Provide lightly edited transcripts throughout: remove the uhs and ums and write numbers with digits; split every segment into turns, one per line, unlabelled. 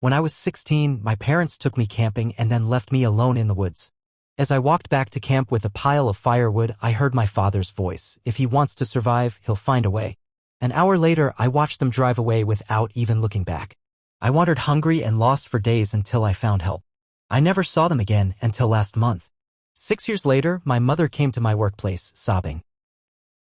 When I was 16, my parents took me camping and then left me alone in the woods. As I walked back to camp with a pile of firewood, I heard my father's voice. If he wants to survive, he'll find a way. An hour later, I watched them drive away without even looking back. I wandered hungry and lost for days until I found help. I never saw them again until last month. 6 years later, my mother came to my workplace, sobbing.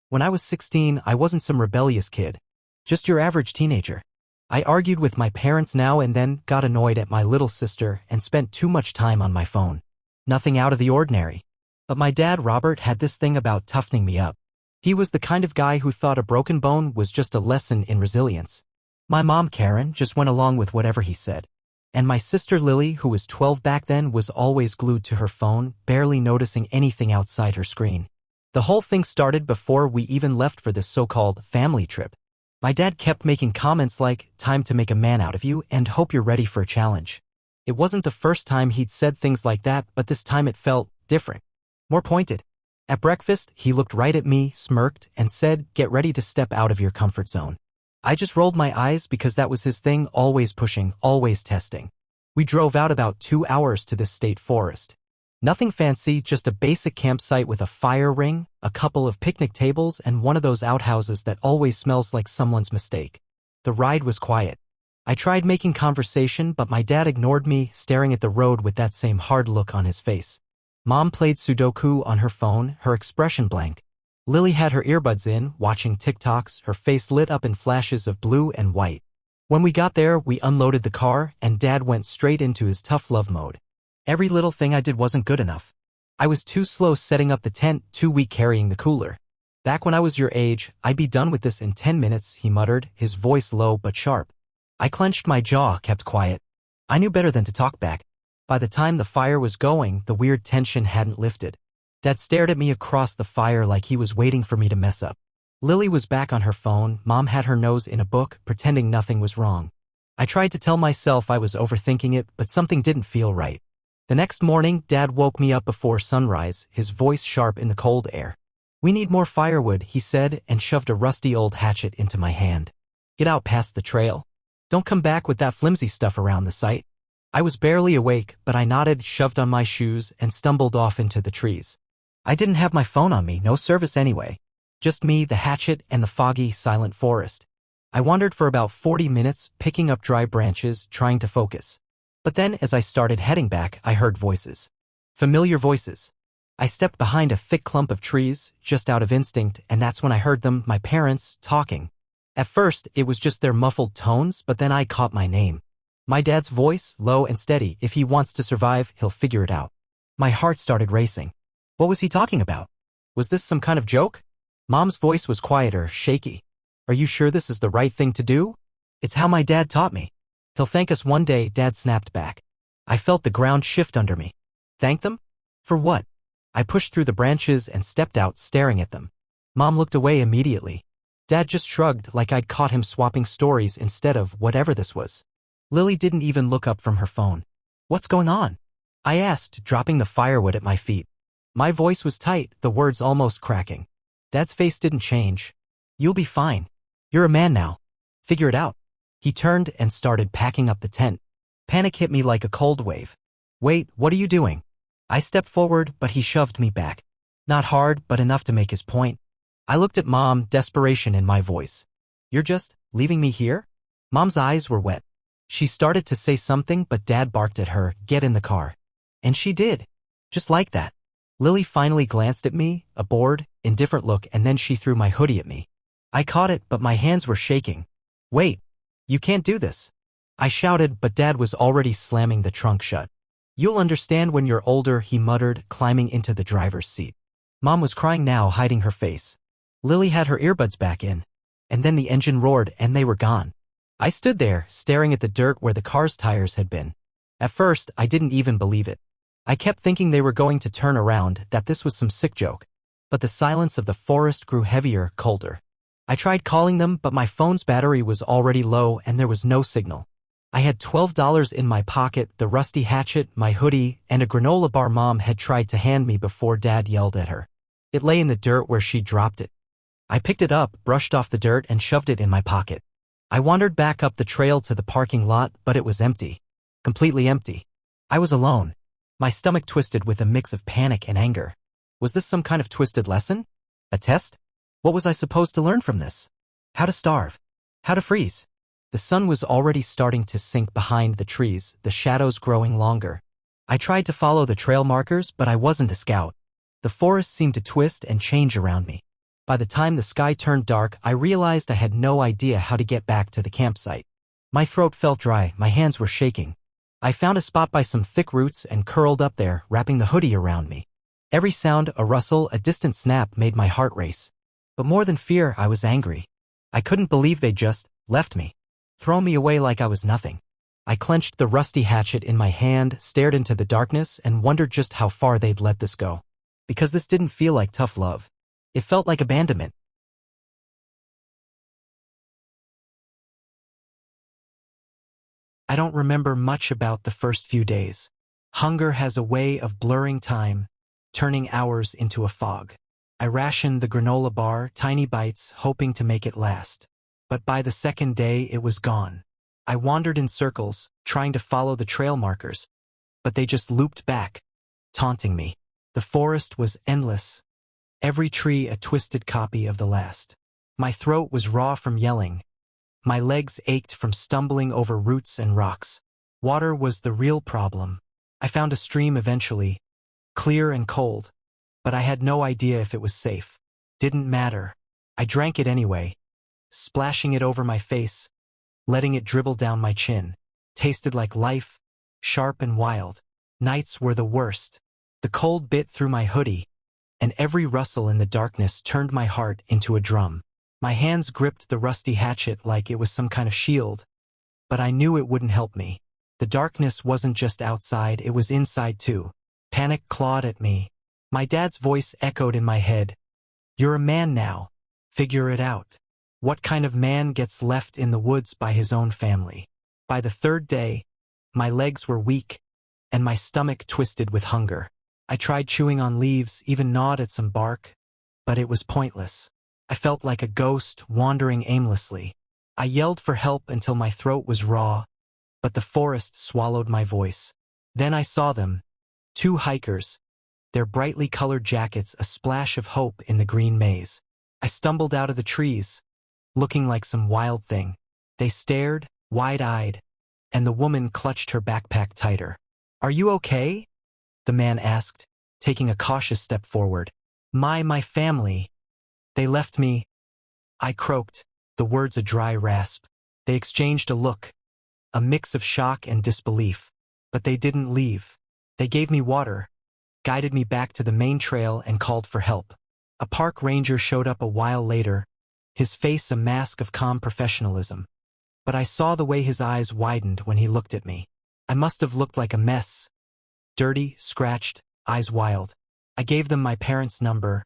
When I was 16, I wasn't some rebellious kid. Just your average teenager. I argued with my parents now and then, got annoyed at my little sister, and spent too much time on my phone. Nothing out of the ordinary. But my dad, Robert, had this thing about toughening me up. He was the kind of guy who thought a broken bone was just a lesson in resilience. My mom, Karen, just went along with whatever he said. And my sister Lily, who was 12 back then, was always glued to her phone, barely noticing anything outside her screen. The whole thing started before we even left for this so-called family trip. My dad kept making comments like, "Time to make a man out of you and hope you're ready for a challenge." It wasn't the first time he'd said things like that, but this time it felt different. More pointed. At breakfast, he looked right at me, smirked, and said, "Get ready to step out of your comfort zone." I just rolled my eyes because that was his thing, always pushing, always testing. We drove out about 2 hours to this state forest. Nothing fancy, just a basic campsite with a fire ring, a couple of picnic tables, and one of those outhouses that always smells like someone's mistake. The ride was quiet. I tried making conversation, but my dad ignored me, staring at the road with that same hard look on his face. Mom played Sudoku on her phone, her expression blank. Lily had her earbuds in, watching TikToks, her face lit up in flashes of blue and white. When we got there, we unloaded the car, and Dad went straight into his tough love mode. Every little thing I did wasn't good enough. I was too slow setting up the tent, too weak carrying the cooler. "Back when I was your age, I'd be done with this in 10 minutes, he muttered, his voice low but sharp. I clenched my jaw, kept quiet. I knew better than to talk back. By the time the fire was going, the weird tension hadn't lifted. Dad stared at me across the fire like he was waiting for me to mess up. Lily was back on her phone, Mom had her nose in a book, pretending nothing was wrong. I tried to tell myself I was overthinking it, but something didn't feel right. The next morning, Dad woke me up before sunrise, his voice sharp in the cold air. "We need more firewood," he said, and shoved a rusty old hatchet into my hand. "Get out past the trail. Don't come back with that flimsy stuff around the site." I was barely awake, but I nodded, shoved on my shoes, and stumbled off into the trees. I didn't have my phone on me, no service anyway. Just me, the hatchet, and the foggy, silent forest. I wandered for about 40 minutes, picking up dry branches, trying to focus. But then, as I started heading back, I heard voices. Familiar voices. I stepped behind a thick clump of trees, just out of instinct, and that's when I heard them, my parents, talking. At first, it was just their muffled tones, but then I caught my name. My dad's voice, low and steady. "If he wants to survive, he'll figure it out." My heart started racing. What was he talking about? Was this some kind of joke? Mom's voice was quieter, shaky. "Are you sure this is the right thing to do?" "It's how my dad taught me." "He'll thank us one day," Dad snapped back. I felt the ground shift under me. Thank them? For what? I pushed through the branches and stepped out, staring at them. Mom looked away immediately. Dad just shrugged, like I'd caught him swapping stories instead of whatever this was. Lily didn't even look up from her phone. "What's going on?" I asked, dropping the firewood at my feet. My voice was tight, the words almost cracking. Dad's face didn't change. "You'll be fine. You're a man now. Figure it out." He turned and started packing up the tent. Panic hit me like a cold wave. "Wait, what are you doing?" I stepped forward, but he shoved me back. Not hard, but enough to make his point. I looked at Mom, desperation in my voice. "You're just leaving me here?" Mom's eyes were wet. She started to say something, but Dad barked at her, "Get in the car." And she did. Just like that. Lily finally glanced at me, a bored, indifferent look, and then she threw my hoodie at me. I caught it, but my hands were shaking. "Wait. You can't do this." I shouted, but Dad was already slamming the trunk shut. "You'll understand when you're older," he muttered, climbing into the driver's seat. Mom was crying now, hiding her face. Lily had her earbuds back in. And then the engine roared, and they were gone. I stood there, staring at the dirt where the car's tires had been. At first, I didn't even believe it. I kept thinking they were going to turn around, that this was some sick joke. But the silence of the forest grew heavier, colder. I tried calling them, but my phone's battery was already low and there was no signal. I had $12 in my pocket, the rusty hatchet, my hoodie, and a granola bar Mom had tried to hand me before Dad yelled at her. It lay in the dirt where she dropped it. I picked it up, brushed off the dirt, and shoved it in my pocket. I wandered back up the trail to the parking lot, but it was empty. completely empty. I was alone. My stomach twisted with a mix of panic and anger. Was this some kind of twisted lesson? A test? What was I supposed to learn from this? How to starve? How to freeze? The sun was already starting to sink behind the trees, the shadows growing longer. I tried to follow the trail markers, but I wasn't a scout. The forest seemed to twist and change around me. By the time the sky turned dark, I realized I had no idea how to get back to the campsite. My throat felt dry, my hands were shaking. I found a spot by some thick roots and curled up there, wrapping the hoodie around me. Every sound, a rustle, a distant snap made my heart race. But more than fear, I was angry. I couldn't believe they'd just left me, thrown me away like I was nothing. I clenched the rusty hatchet in my hand, stared into the darkness, and wondered just how far they'd let this go. Because this didn't feel like tough love. It felt like abandonment. I don't remember much about the first few days. Hunger has a way of blurring time, turning hours into a fog. I rationed the granola bar, tiny bites, hoping to make it last. But by the second day, it was gone. I wandered in circles, trying to follow the trail markers, but they just looped back, taunting me. The forest was endless, every tree a twisted copy of the last. My throat was raw from yelling. My legs ached from stumbling over roots and rocks. Water was the real problem. I found a stream eventually, clear and cold, but I had no idea if it was safe. Didn't matter. I drank it anyway, splashing it over my face, letting it dribble down my chin. Tasted like life, sharp and wild. Nights were the worst. The cold bit through my hoodie, and every rustle in the darkness turned my heart into a drum. My hands gripped the rusty hatchet like it was some kind of shield, but I knew it wouldn't help me. The darkness wasn't just outside, it was inside too. Panic clawed at me. My dad's voice echoed in my head. You're a man now. Figure it out. What kind of man gets left in the woods by his own family? By the third day, my legs were weak, and my stomach twisted with hunger. I tried chewing on leaves, even gnawed at some bark, but it was pointless. I felt like a ghost wandering aimlessly. I yelled for help until my throat was raw, but the forest swallowed my voice. Then I saw them, 2 hikers, their brightly colored jackets a splash of hope in the green maze. I stumbled out of the trees, looking like some wild thing. They stared, wide-eyed, and the woman clutched her backpack tighter. Are you okay? The man asked, taking a cautious step forward. My family. They left me. I croaked, the words a dry rasp. They exchanged a look, a mix of shock and disbelief. But they didn't leave. They gave me water, guided me back to the main trail, and called for help. A park ranger showed up a while later, his face a mask of calm professionalism. But I saw the way his eyes widened when he looked at me. I must have looked like a mess. Dirty, scratched, eyes wild. I gave them my parents' number,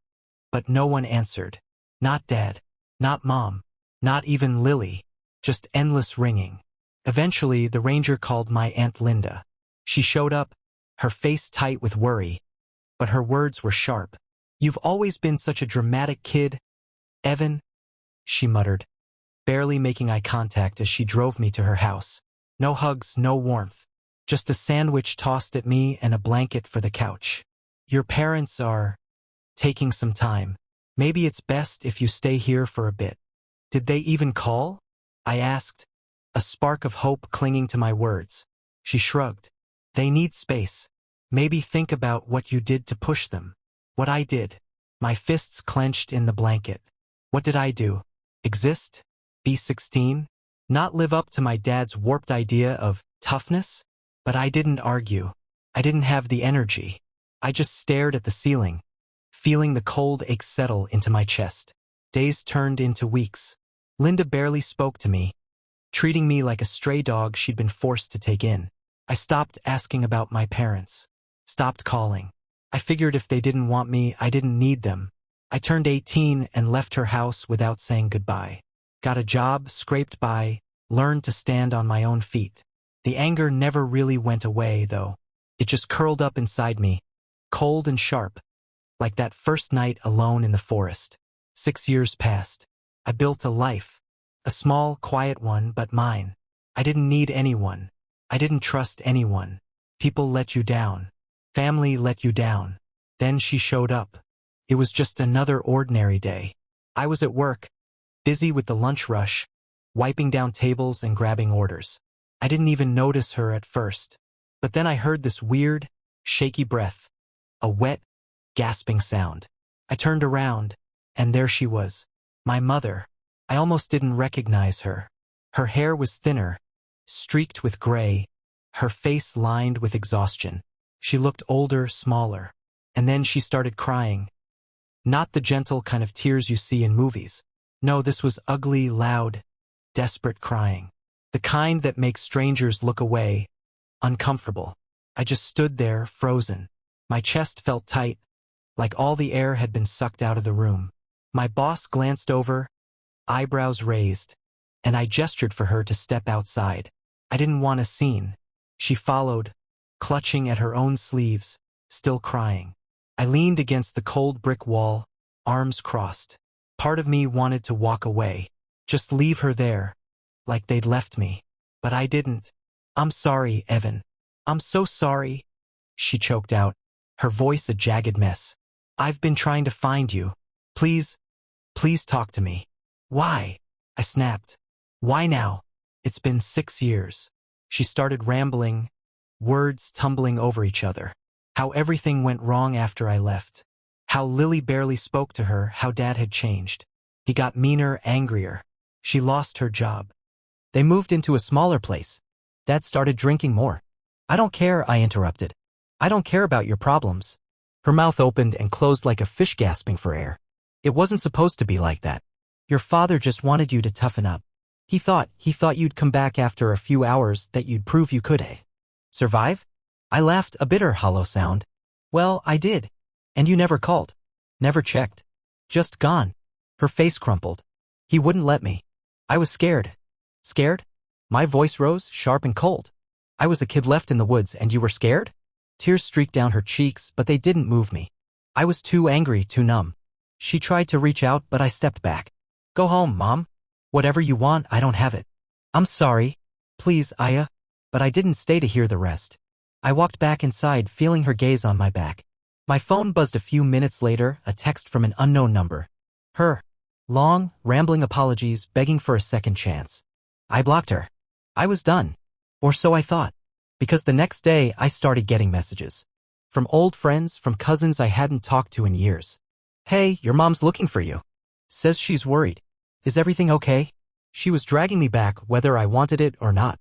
but no one answered. Not Dad, not Mom, not even Lily. Just endless ringing. Eventually, the ranger called my Aunt Linda. She showed up, her face tight with worry, but her words were sharp. You've always been such a dramatic kid, Evan, she muttered, barely making eye contact as she drove me to her house. No hugs, no warmth. Just a sandwich tossed at me and a blanket for the couch. Your parents are taking some time. Maybe it's best if you stay here for a bit. Did they even call? I asked, a spark of hope clinging to my words. She shrugged. They need space. Maybe think about what you did to push them. What I did. My fists clenched in the blanket. What did I do? Exist? Be 16? Not live up to my dad's warped idea of toughness? But I didn't argue. I didn't have the energy. I just stared at the ceiling, feeling the cold ache settle into my chest. Days turned into weeks. Linda barely spoke to me, treating me like a stray dog she'd been forced to take in. I stopped asking about my parents. Stopped calling. I figured if they didn't want me, I didn't need them. I turned 18 and left her house without saying goodbye. Got a job, scraped by, learned to stand on my own feet. The anger never really went away, though. It just curled up inside me, cold and sharp, like that first night alone in the forest. 6 years passed. I built a life. A small, quiet one, but mine. I didn't need anyone. I didn't trust anyone. People let you down. Family let you down. Then she showed up. It was just another ordinary day. I was at work, busy with the lunch rush, wiping down tables and grabbing orders. I didn't even notice her at first. But then I heard this weird, shaky breath, a wet, gasping sound. I turned around, and there she was, my mother. I almost didn't recognize her. Her hair was thinner, streaked with gray, her face lined with exhaustion. She looked older, smaller. And then she started crying. Not the gentle kind of tears you see in movies. No, this was ugly, loud, desperate crying. The kind that makes strangers look away, uncomfortable. I just stood there, frozen. My chest felt tight, like all the air had been sucked out of the room. My boss glanced over, eyebrows raised, and I gestured for her to step outside. I didn't want a scene. She followed, clutching at her own sleeves, still crying. I leaned against the cold brick wall, arms crossed. Part of me wanted to walk away, just leave her there, like they'd left me. But I didn't. "I'm sorry, Evan. I'm so sorry," she choked out, her voice a jagged mess. "I've been trying to find you. Please, please talk to me." "Why?" I snapped. "Why now? It's been 6 years." She started rambling, words tumbling over each other. How everything went wrong after I left. How Lily barely spoke to her, how Dad had changed. He got meaner, angrier. She lost her job. They moved into a smaller place. Dad started drinking more. "I don't care," I interrupted. "I don't care about your problems." Her mouth opened and closed like a fish gasping for air. "It wasn't supposed to be like that. Your father just wanted you to toughen up. He thought you'd come back after a few hours, that you'd prove you could, survive?" I laughed, a bitter, hollow sound. "Well, I did. And you never called. Never checked. Just gone." Her face crumpled. "He wouldn't let me. I was scared." "Scared?" My voice rose, sharp and cold. "I was a kid left in the woods, and you were scared?" Tears streaked down her cheeks, but they didn't move me. I was too angry, too numb. She tried to reach out, but I stepped back. "Go home, Mom. Whatever you want, I don't have it." "I'm sorry. Please, Aya." But I didn't stay to hear the rest. I walked back inside, feeling her gaze on my back. My phone buzzed a few minutes later, a text from an unknown number. Her. Long, rambling apologies, begging for a second chance. I blocked her. I was done. Or so I thought. Because the next day, I started getting messages. From old friends, from cousins I hadn't talked to in years. "Hey, your mom's looking for you. Says she's worried. Is everything okay?" She was dragging me back, whether I wanted it or not.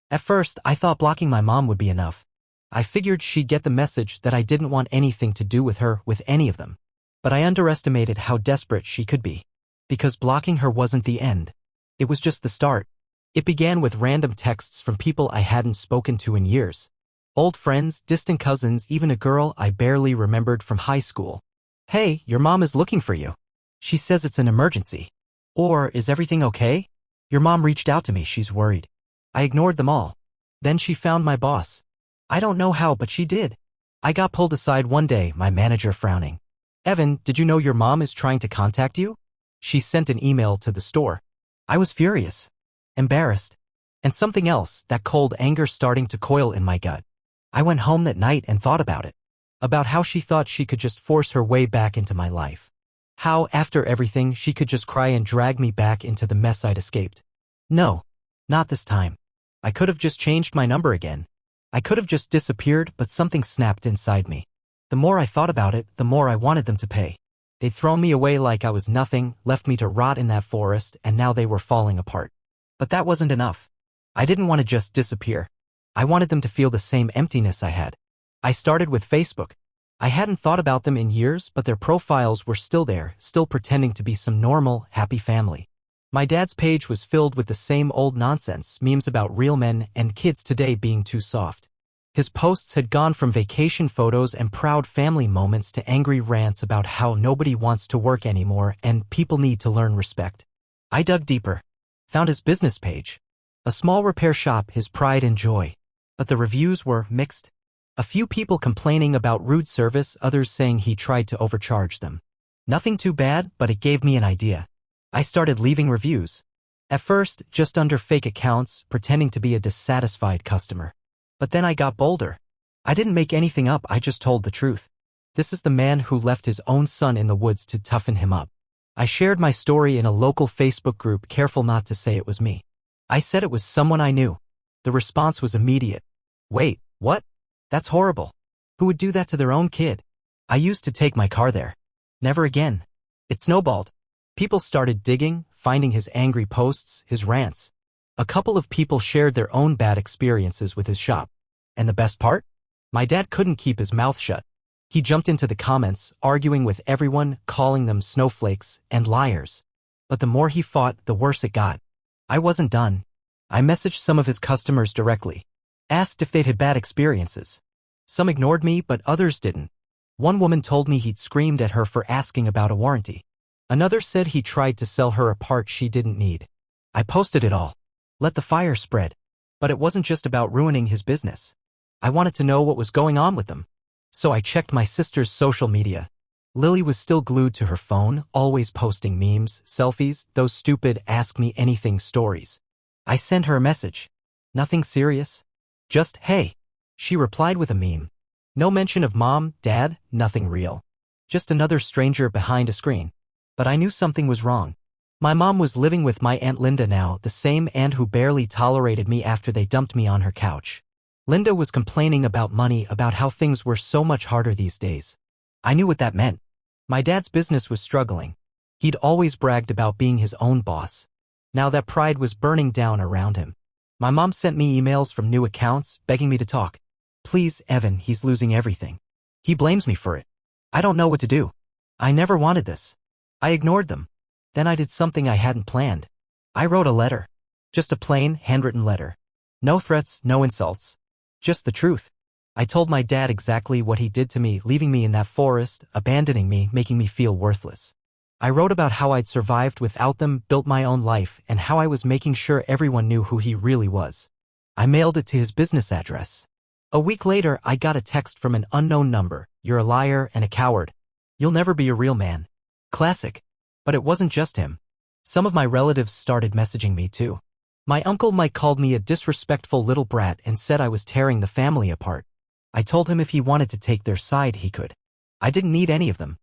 At first, I thought blocking my mom would be enough. I figured she'd get the message that I didn't want anything to do with her, with any of them. But I underestimated how desperate she could be. Because blocking her wasn't the end. It was just the start. It began with random texts from people I hadn't spoken to in years. Old friends, distant cousins, even a girl I barely remembered from high school. "Hey, your mom is looking for you. She says it's an emergency." Or, "Is everything okay? Your mom reached out to me, she's worried." I ignored them all. Then she found my boss. I don't know how, but she did. I got pulled aside one day, my manager frowning. "Evan, did you know your mom is trying to contact you? She sent an email to the store." I was furious, embarrassed, and something else, that cold anger starting to coil in my gut. I went home that night and thought about it. About how she thought she could just force her way back into my life. How, after everything, she could just cry and drag me back into the mess I'd escaped. No, not this time. I could have just changed my number again. I could have just disappeared, but something snapped inside me. The more I thought about it, the more I wanted them to pay. They'd thrown me away like I was nothing, left me to rot in that forest, and now they were falling apart. But that wasn't enough. I didn't want to just disappear. I wanted them to feel the same emptiness I had. I started with Facebook. I hadn't thought about them in years, but their profiles were still there, still pretending to be some normal, happy family. My dad's page was filled with the same old nonsense, memes about real men and kids today being too soft. His posts had gone from vacation photos and proud family moments to angry rants about how nobody wants to work anymore and people need to learn respect. I dug deeper. Found his business page. A small repair shop, his pride and joy. But the reviews were mixed. A few people complaining about rude service, others saying he tried to overcharge them. Nothing too bad, but it gave me an idea. I started leaving reviews. At first, just under fake accounts, pretending to be a dissatisfied customer. But then I got bolder. I didn't make anything up, I just told the truth. This is the man who left his own son in the woods to toughen him up. I shared my story in a local Facebook group, careful not to say it was me. I said it was someone I knew. The response was immediate. Wait, what? That's horrible. Who would do that to their own kid? I used to take my car there. Never again. It snowballed. People started digging, finding his angry posts, his rants. A couple of people shared their own bad experiences with his shop. And the best part? My dad couldn't keep his mouth shut. He jumped into the comments, arguing with everyone, calling them snowflakes and liars. But the more he fought, the worse it got. I wasn't done. I messaged some of his customers directly. Asked if they'd had bad experiences. Some ignored me, but others didn't. One woman told me he'd screamed at her for asking about a warranty. Another said he tried to sell her a part she didn't need. I posted it all. Let the fire spread. But it wasn't just about ruining his business. I wanted to know what was going on with them. So I checked my sister's social media. Lily was still glued to her phone, always posting memes, selfies, those stupid Ask Me Anything stories. I sent her a message. Nothing serious. Just, hey. She replied with a meme. No mention of mom, dad, nothing real. Just another stranger behind a screen. But I knew something was wrong. My mom was living with my Aunt Linda now, the same aunt who barely tolerated me after they dumped me on her couch. Linda was complaining about money, about how things were so much harder these days. I knew what that meant. My dad's business was struggling. He'd always bragged about being his own boss. Now that pride was burning down around him. My mom sent me emails from new accounts, begging me to talk. Please, Evan, he's losing everything. He blames me for it. I don't know what to do. I never wanted this. I ignored them. Then I did something I hadn't planned. I wrote a letter. Just a plain, handwritten letter. No threats, no insults. Just the truth. I told my dad exactly what he did to me, leaving me in that forest, abandoning me, making me feel worthless. I wrote about how I'd survived without them, built my own life, and how I was making sure everyone knew who he really was. I mailed it to his business address. A week later, I got a text from an unknown number. You're a liar and a coward. You'll never be a real man. Classic. But it wasn't just him. Some of my relatives started messaging me too. My uncle Mike called me a disrespectful little brat and said I was tearing the family apart. I told him if he wanted to take their side, he could. I didn't need any of them.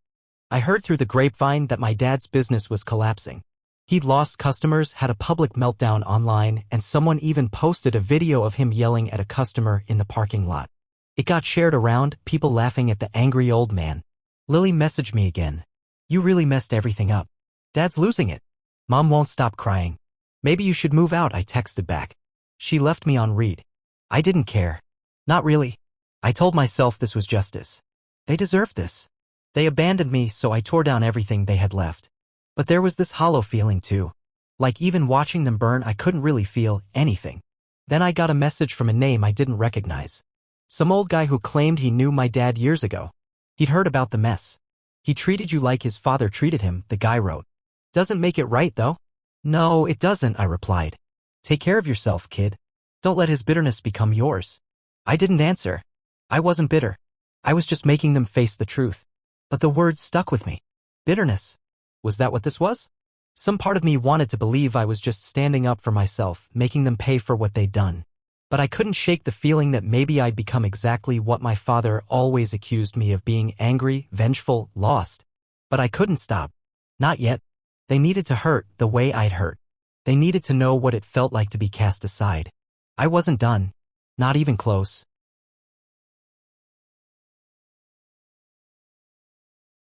I heard through the grapevine that my dad's business was collapsing. He'd lost customers, had a public meltdown online, and someone even posted a video of him yelling at a customer in the parking lot. It got shared around, people laughing at the angry old man. Lily messaged me again. You really messed everything up. Dad's losing it. Mom won't stop crying. Maybe you should move out, I texted back. She left me on read. I didn't care. Not really. I told myself this was justice. They deserved this. They abandoned me, so I tore down everything they had left. But there was this hollow feeling too. Like even watching them burn, I couldn't really feel anything. Then I got a message from a name I didn't recognize. Some old guy who claimed he knew my dad years ago. He'd heard about the mess. He treated you like his father treated him, the guy wrote. Doesn't make it right, though. No, it doesn't, I replied. Take care of yourself, kid. Don't let his bitterness become yours. I didn't answer. I wasn't bitter. I was just making them face the truth. But the words stuck with me. Bitterness. Was that what this was? Some part of me wanted to believe I was just standing up for myself, making them pay for what they'd done. But I couldn't shake the feeling that maybe I'd become exactly what my father always accused me of, being: angry, vengeful, lost. But I couldn't stop. Not yet. They needed to hurt the way I'd hurt. They needed to know what it felt like to be cast aside. I wasn't done. Not even close.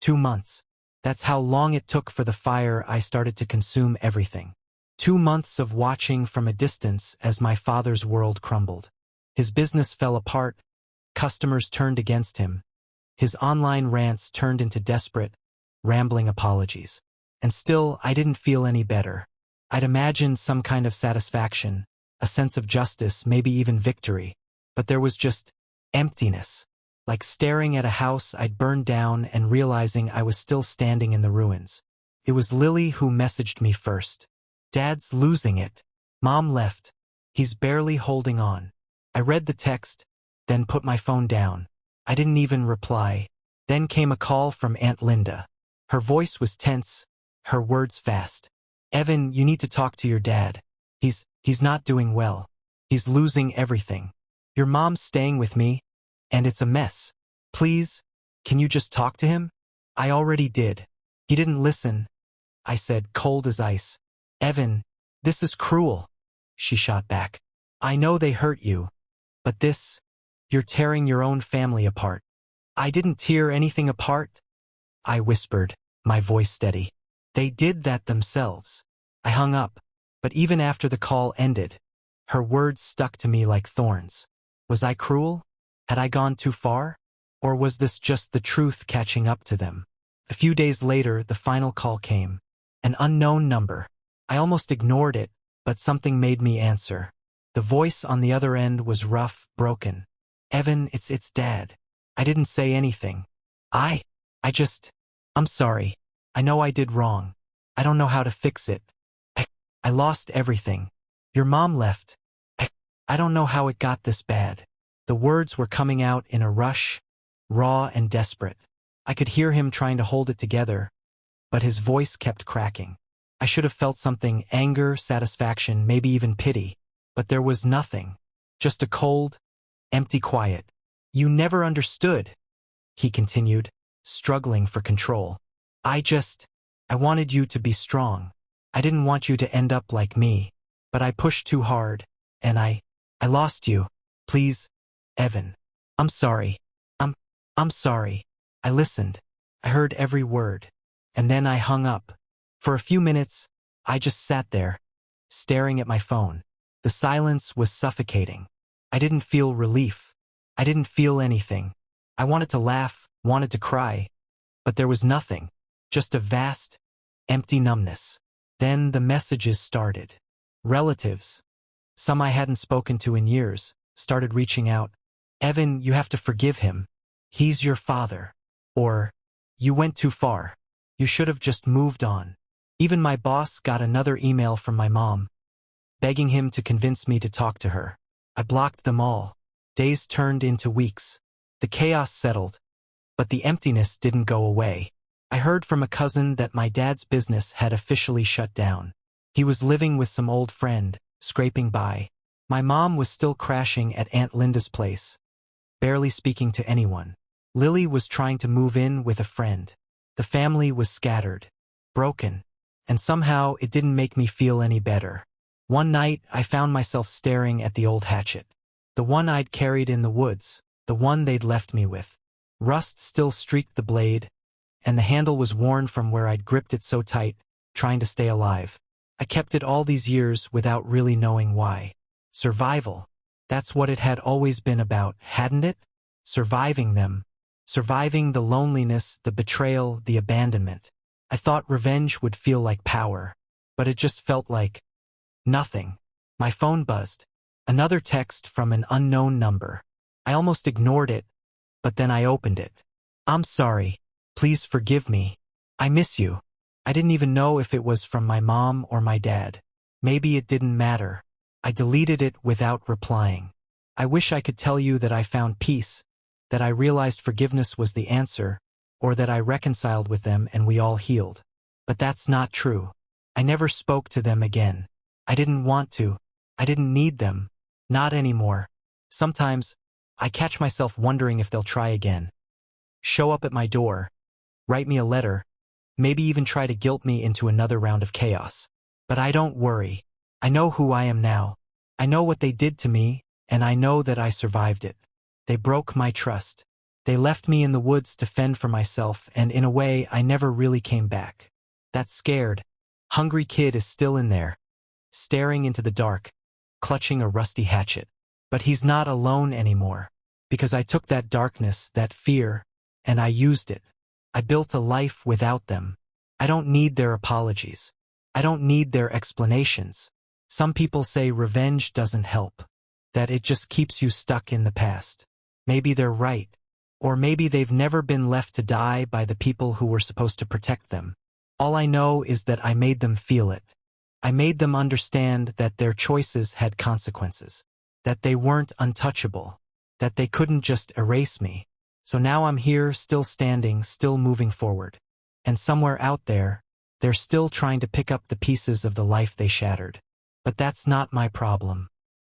2 months. That's how long it took for the fire I started to consume everything. 2 months of watching from a distance as my father's world crumbled. His business fell apart. Customers turned against him. His online rants turned into desperate, rambling apologies. And still, I didn't feel any better. I'd imagined some kind of satisfaction, a sense of justice, maybe even victory. But there was just emptiness. Like staring at a house I'd burned down and realizing I was still standing in the ruins. It was Lily who messaged me first. Dad's losing it. Mom left. He's barely holding on. I read the text, then put my phone down. I didn't even reply. Then came a call from Aunt Linda. Her voice was tense, her words fast. Evan, you need to talk to your dad. He's not doing well. He's losing everything. Your mom's staying with me, and it's a mess. Please, can you just talk to him? I already did. He didn't listen, I said, cold as ice. Evan, this is cruel, she shot back. I know they hurt you, but you're tearing your own family apart. I didn't tear anything apart, I whispered, my voice steady. They did that themselves. I hung up, but even after the call ended, her words stuck to me like thorns. Was I cruel? Had I gone too far? Or was this just the truth catching up to them? A few days later, the final call came. An unknown number. I almost ignored it, but something made me answer. The voice on the other end was rough, broken. Evan, it's Dad. I didn't say anything. I'm sorry. I know I did wrong. I don't know how to fix it. I lost everything. Your mom left. I don't know how it got this bad. The words were coming out in a rush, raw and desperate. I could hear him trying to hold it together, but his voice kept cracking. I should have felt something, anger, satisfaction, maybe even pity. But there was nothing. Just a cold, empty quiet. You never understood, he continued, struggling for control. I wanted you to be strong. I didn't want you to end up like me, but I pushed too hard, and I lost you. Please, Evan. I'm sorry. I'm sorry. I listened. I heard every word. And then I hung up. For a few minutes, I just sat there, staring at my phone. The silence was suffocating. I didn't feel relief. I didn't feel anything. I wanted to laugh, wanted to cry, but there was nothing. Just a vast, empty numbness. Then the messages started. Relatives, some I hadn't spoken to in years, started reaching out. Evan, you have to forgive him. He's your father. Or, you went too far. You should have just moved on. Even my boss got another email from my mom, begging him to convince me to talk to her. I blocked them all. Days turned into weeks. The chaos settled, but the emptiness didn't go away. I heard from a cousin that my dad's business had officially shut down. He was living with some old friend, scraping by. My mom was still crashing at Aunt Linda's place, barely speaking to anyone. Lily was trying to move in with a friend. The family was scattered, broken, and somehow it didn't make me feel any better. One night, I found myself staring at the old hatchet. The one I'd carried in the woods, the one they'd left me with. Rust still streaked the blade, and the handle was worn from where I'd gripped it so tight, trying to stay alive. I kept it all these years without really knowing why. Survival. That's what it had always been about, hadn't it? Surviving them. Surviving the loneliness, the betrayal, the abandonment. I thought revenge would feel like power, but it just felt like nothing. My phone buzzed. Another text from an unknown number. I almost ignored it, but then I opened it. I'm sorry. Please forgive me. I miss you. I didn't even know if it was from my mom or my dad. Maybe it didn't matter. I deleted it without replying. I wish I could tell you that I found peace, that I realized forgiveness was the answer, or that I reconciled with them and we all healed. But that's not true. I never spoke to them again. I didn't want to. I didn't need them. Not anymore. Sometimes, I catch myself wondering if they'll try again. Show up at my door. Write me a letter. Maybe even try to guilt me into another round of chaos. But I don't worry. I know who I am now. I know what they did to me, and I know that I survived it. They broke my trust. They left me in the woods to fend for myself, and in a way, I never really came back. That scared, hungry kid is still in there, staring into the dark, clutching a rusty hatchet. But he's not alone anymore, because I took that darkness, that fear, and I used it. I built a life without them. I don't need their apologies. I don't need their explanations. Some people say revenge doesn't help, that it just keeps you stuck in the past. Maybe they're right. Or maybe they've never been left to die by the people who were supposed to protect them. All I know is that I made them feel it. I made them understand that their choices had consequences, that they weren't untouchable, that they couldn't just erase me. So now I'm here, still standing, still moving forward. And somewhere out there, They're still trying to pick up the pieces of the life they shattered. But that's not my problem.